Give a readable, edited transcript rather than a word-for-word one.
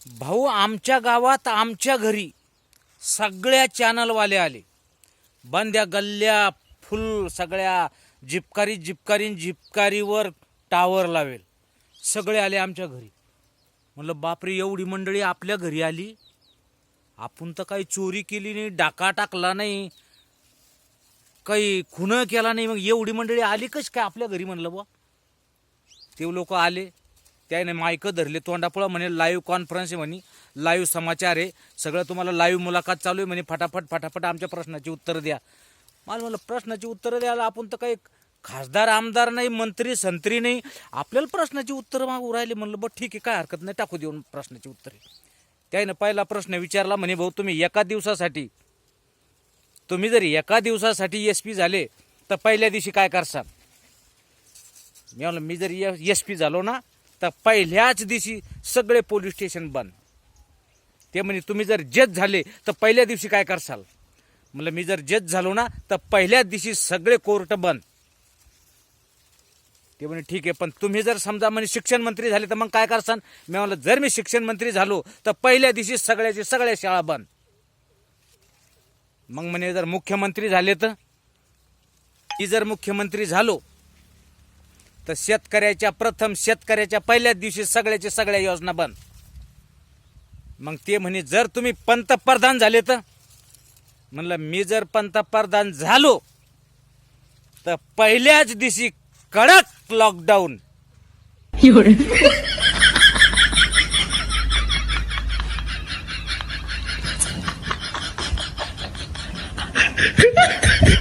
भाऊ आमच्या गावात आमच्या घरी सगळ्या चॅनलवाले आले, बंद्या गल्ल्या फुल सगळ्या जिपकारीवर टावर लावेल, सगळे आले आमच्या घरी. म्हणलं बापरे, एवढी मंडळी आपल्या घरी आली. आपण तर काही चोरी केली नाही, डाका टाकला नाही, काही खुन केला नाही, मग एवढी मंडळी आली कशी काय आपल्या घरी. म्हणलं बुवा ते लोक आले, त्याने मायक धरले तोंडापुळा, म्हणे लाईव्ह कॉन्फरन्स आहे, म्हणे लाईव्ह समाचार आहे, सगळं तुम्हाला लाईव्ह मुलाखत चालू आहे म्हणे, फटाफट आमच्या प्रश्नाची उत्तर द्या. मला म्हणलं प्रश्नाची उत्तरं द्यायला आपण तर काही खासदार आमदार नाही, मंत्री संत्री नाही, आपल्याला प्रश्नाची उत्तरं मागू राहिले. म्हणलं बरं ठीक आहे, काय हरकत नाही, टाकू देऊन प्रश्नाची उत्तरे. त्याने पहिला प्रश्न विचारला, म्हणे भाऊ तुम्ही जर एका दिवसासाठी SP झाले तर पहिल्या दिवशी काय करसाल. मी म्हणलं मी जर SP झालो ना तर पहिल्याच दिवशी सगळे पोलीस स्टेशन बंद. ते म्हणे तुम्ही जर जज झाले तर पहिल्या दिवशी काय करसाल. म्हणलं मी जर जज झालो ना तर पहिल्याच दिवशी सगळे कोर्ट बंद. ते म्हणे ठीक आहे, पण तुम्ही जर समजा म्हणे शिक्षण मंत्री झाले तर मग काय करसान. मी म्हणलं जर मी शिक्षण मंत्री झालो तर पहिल्या दिवशी सगळ्या शाळा बंद. मग म्हणे जर मुख्यमंत्री झाले तर जर मुख्यमंत्री झालो तर शेतकऱ्याच्या पहिल्याच दिवशी सगळ्या योजना बंद. मग ते म्हणे जर तुम्ही पंतप्रधान झाले तर. म्हणलं मी जर पंतप्रधान झालो तर पहिल्याच दिवशी कडक लॉकडाऊन.